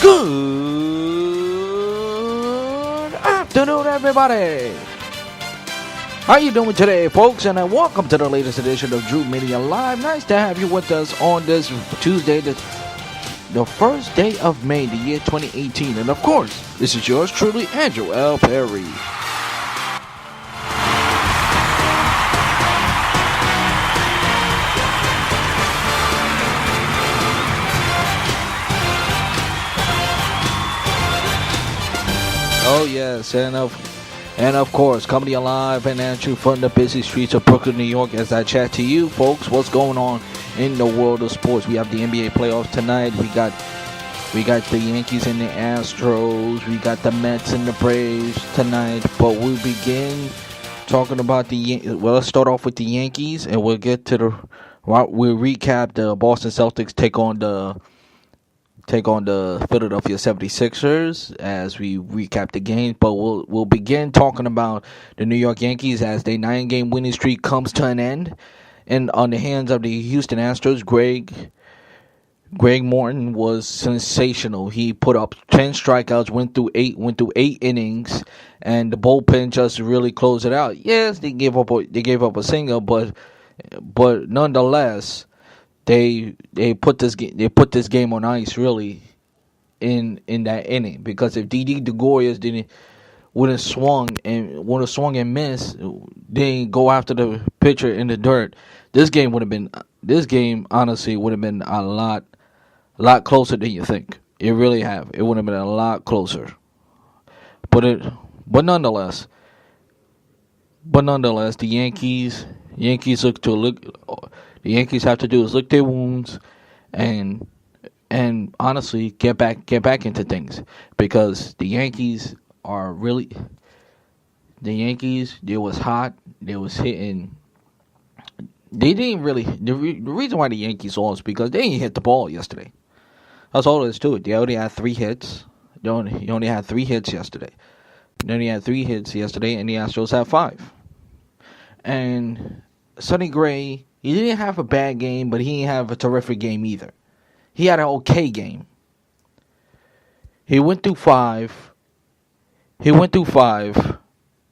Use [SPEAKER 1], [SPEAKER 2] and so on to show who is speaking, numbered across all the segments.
[SPEAKER 1] Good afternoon, everybody. How you doing today, folks? And welcome to the latest edition of Drew Media Live. Nice to have you with us on this Tuesday, the first day of May, the year 2018. And of course, this is yours truly, Andrew L. Perry. Oh yes, and of course, coming to you live and at you from the busy streets of Brooklyn, New York, as I chat to you, folks. What's going on in the world of sports? We have the NBA playoffs tonight. We got the Yankees and the Astros. We got the Mets and the Braves tonight. But we'll begin talking about let's start off with the Yankees, and we'll get to we'll recap the Boston Celtics take on the Philadelphia 76ers as we recap the game. But we'll begin talking about the New York Yankees as their 9-game winning streak comes to an end. And on the hands of the Houston Astros, Greg Morton was sensational. He put up 10 strikeouts, went through eight innings, and the bullpen just really closed it out. Yes, they gave up a single, but nonetheless, They put this game on ice really in that inning, because if Didi Gregorius would have swung and missed, didn't go after the pitcher in the dirt, this game honestly would have been a lot closer than you think. It would have been a lot closer. But nonetheless, the Yankees the Yankees have to do is lick their wounds and honestly get back into things, because the Yankees, they was hot, they was hitting. They didn't really. The reason why the Yankees lost is because they didn't hit the ball yesterday. That's all there is to it. They only had 3 hits. They only had 3 hits yesterday. They only had 3 hits yesterday, and the Astros had 5. And Sonny Gray, he didn't have a bad game, but he didn't have a terrific game either. He had an okay game. He went through 5.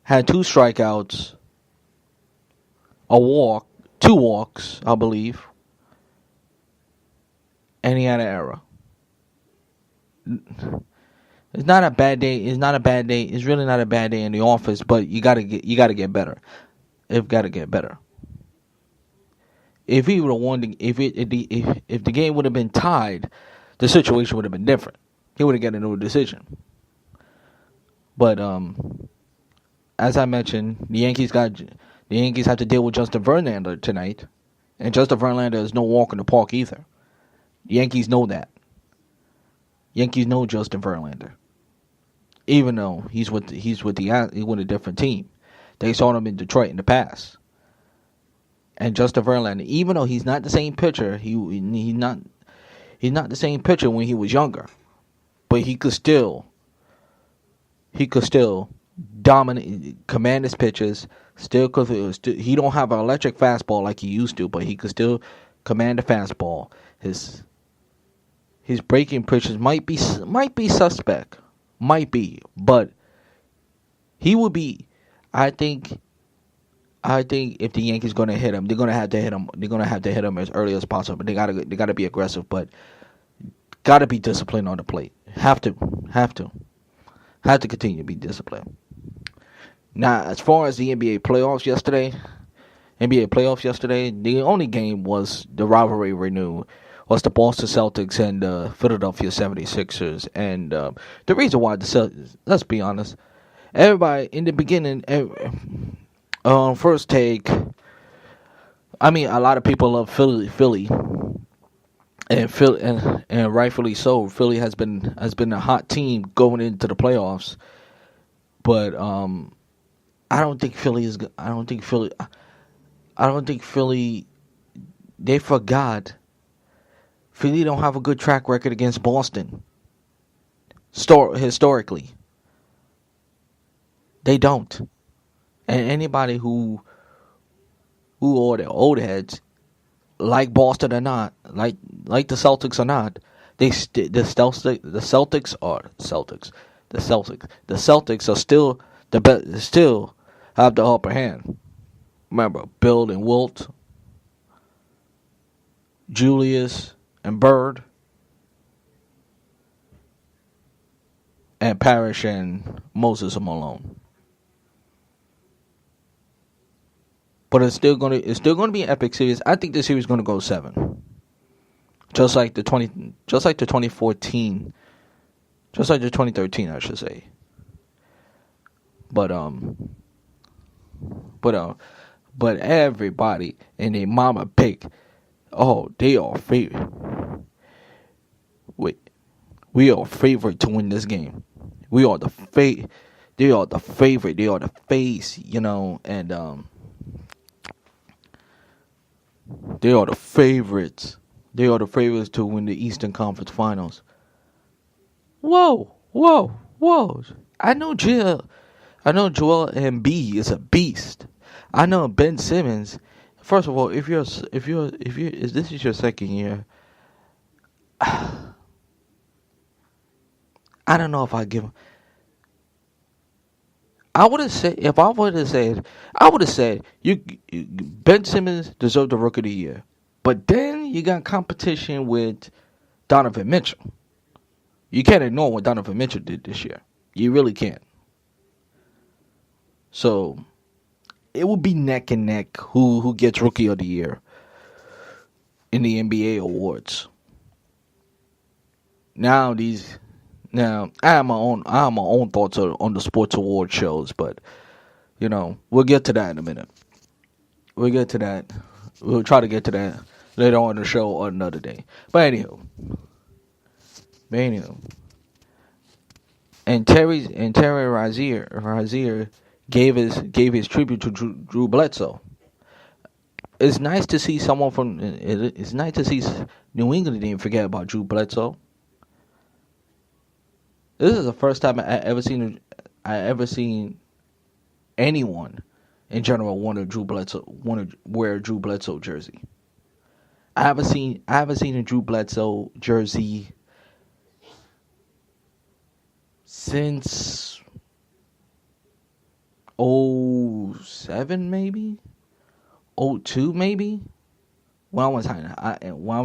[SPEAKER 1] Had 2 strikeouts, a walk, 2 walks, I believe, and he had an error. It's not a bad day. It's really not a bad day in the office, but you gotta get better. If he would have won, if the game would have been tied, the situation would have been different. He would have got a new decision. But as I mentioned, the Yankees have to deal with Justin Verlander tonight, and Justin Verlander is no walk in the park either. The Yankees know that. Yankees know Justin Verlander, even though he's with a different team. They saw him in Detroit in the past. And Justin Verlander, even though he's not the same pitcher, he's not the same pitcher when he was younger, but he could still dominate, command his pitches. He don't have an electric fastball like he used to, but he could still command the fastball. His breaking pitches might be suspect, but he would be. I think if the Yankees going to hit him, they're going to have to hit him. They're going to have to hit him as early as possible. They got to be aggressive, but got to be disciplined on the plate. Have to continue to be disciplined. Now, as far as the NBA playoffs yesterday, the only game was the rivalry renewed. Was the Boston Celtics and the Philadelphia 76ers. And the reason why the Celtics, let's be honest, everybody in the beginning, first take, I mean, a lot of people love Philly, and rightfully so. Philly has been a hot team going into the playoffs, but I don't think Philly. They forgot. Philly don't have a good track record against Boston. Historically, they don't. And anybody who are the old heads, like Boston or not, like the Celtics or not, The Celtics are still the best. Still have the upper hand. Remember, Bill and Wilt, Julius and Bird, and Parrish and Moses Malone. But it's still gonna be an epic series. I think the series is gonna go 7, just like the 2014, just like the 2013, I should say. But but but everybody and their mama pick. Oh, they are favorite. We are favorite to win this game. We are the They are the favorite. They are the face. And they are the favorites. They are the favorites to win the Eastern Conference Finals. Whoa. I know Joel Embiid is a beast. I know Ben Simmons. First of all, if this is your second year, I don't know if I give him. I would have said Ben Simmons deserved the Rookie of the Year, but then you got competition with Donovan Mitchell. You can't ignore what Donovan Mitchell did this year. You really can't. So it will be neck and neck who gets Rookie of the Year in the NBA awards. Now I have my own thoughts on the sports award shows, but we'll get to that in a minute. We'll get to that. We'll try to get to that later on in the show or another day. But anywho. And Terry Rozier gave his tribute to Drew Bledsoe. It's nice to see it's nice to see New England didn't forget about Drew Bledsoe. This is the first time I ever seen anyone in general want to wear a Drew Bledsoe jersey. I haven't seen a Drew Bledsoe jersey since 2007 maybe, 2002 maybe, when I was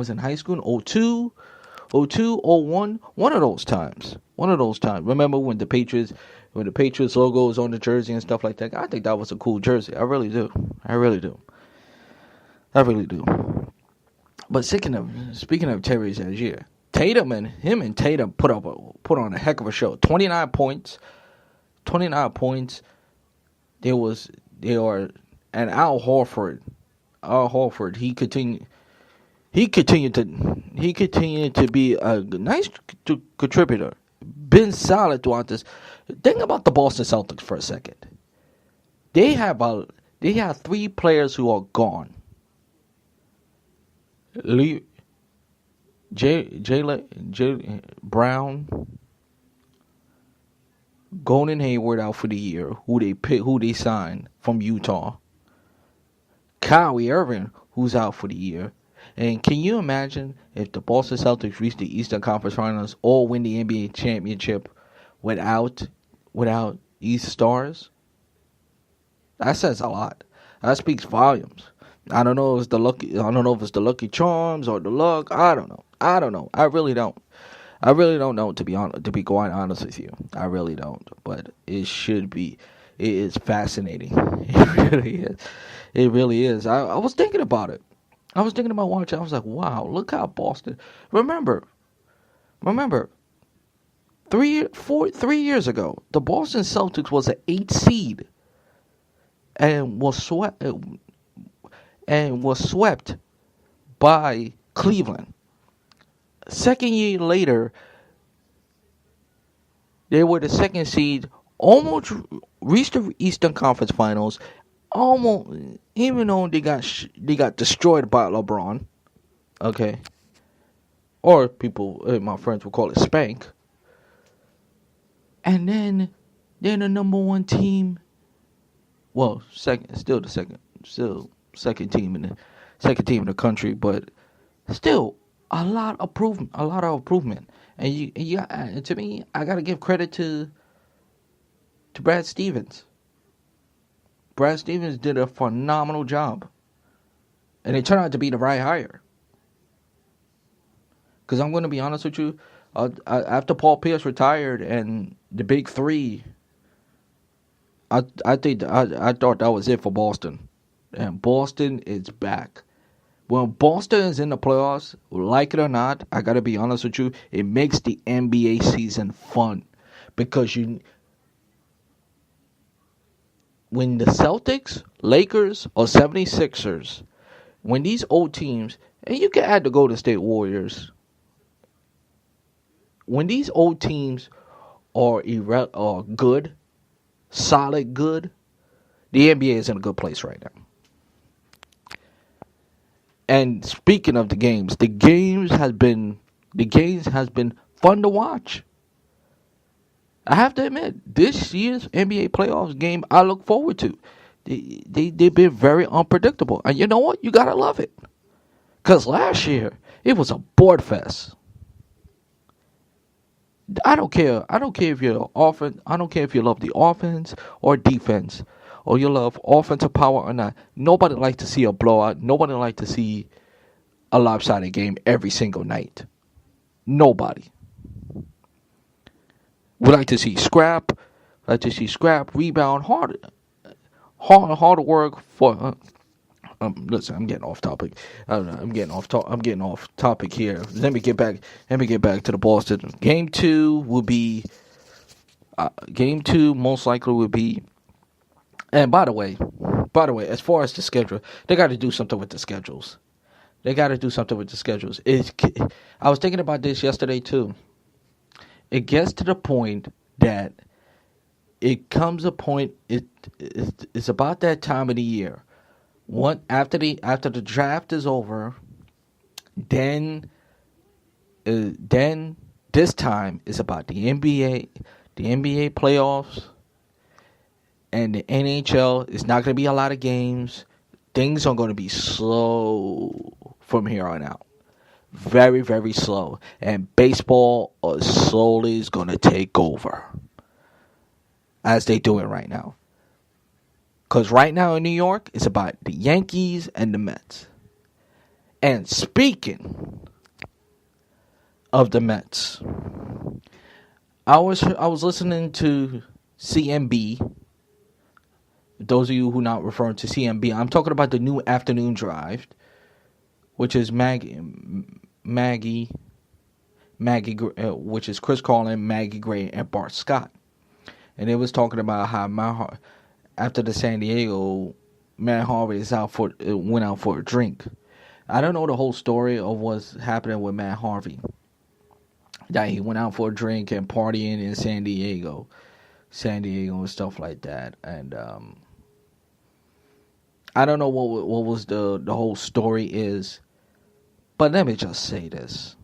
[SPEAKER 1] in high school, 2002, 2001, one of those times. Remember when the Patriots logo was on the jersey and stuff like that? I think that was a cool jersey. I really do. But speaking of Terry Rozier, Tatum put on a heck of a show. 29 points. And Al Horford, he continued to be a nice contributor. Been solid throughout this. Think about the Boston Celtics for a second. They have 3 players who are gone. Jaylen Brown, Gordon Hayward out for the year, who they signed from Utah. Kyrie Irving, who's out for the year. And can you imagine if the Boston Celtics reach the Eastern Conference Finals or win the NBA championship without these stars? That says a lot. That speaks volumes. I don't know if it's the Lucky Charms or the luck. I don't know. I really don't know, to be quite honest with you. I really don't. But it should be. It is fascinating. It really is. I was thinking about it. I was thinking about watching. I was like, wow, look how Boston. Remember, 3 years ago, the Boston Celtics was an 8 seed and was swept by Cleveland. Second year later, they were the second seed, almost reached the Eastern Conference Finals, almost, even though they got destroyed by LeBron, okay, or my friends would call it spank. And then they're the number 1 team. Well, second team in the country, but still a lot of improvement. And to me, I gotta give credit to Brad Stevens. Brad Stevens did a phenomenal job, and it turned out to be the right hire. Because I'm going to be honest with you, after Paul Pierce retired and the big three, I thought that was it for Boston, and Boston is back. When Boston is in the playoffs, like it or not, I gotta be honest with you, it makes the NBA season fun because when the Celtics, Lakers, or 76ers, when these old teams, and you can add the Golden State Warriors, when these old teams are good, solid good, the NBA is in a good place right now. And speaking of the games has been fun to watch. I have to admit, this year's NBA playoffs game I look forward to. They've been very unpredictable, and you know what? You gotta love it. Cause last year it was a board fest. I don't care. I don't care if you're offense. I don't care if you love the offense or defense, or you love offensive power or not. Nobody likes to see a blowout. Nobody likes to see a lopsided game every single night. Nobody. We like to see scrap. Rebound, hard work for. Listen, I'm getting off topic. I'm getting off topic here. Let me get back to the Boston. Game two most likely will be. And by the way, as far as the schedule, they got to do something with the schedules. I was thinking about this yesterday too. It gets to the point that it's about that time of the year. After the draft is over, then this time is about the NBA playoffs, and the NHL. It's not going to be a lot of games. Things are going to be slow from here on out. Very, very slow. And baseball slowly is going to take over, as they do it right now. Because right now in New York, it's about the Yankees and the Mets. And speaking of the Mets, I was listening to CMB. Those of you who not referring to CMB, I'm talking about the new afternoon drive, which is Maggie, which is Chris Carlin, Maggie Gray, and Bart Scott. And it was talking about how after the San Diego, Matt Harvey went out for a drink. I don't know the whole story of what's happening with Matt Harvey. That he went out for a drink and partying in San Diego and stuff like that. And I don't know what was the whole story is, but let me just say this.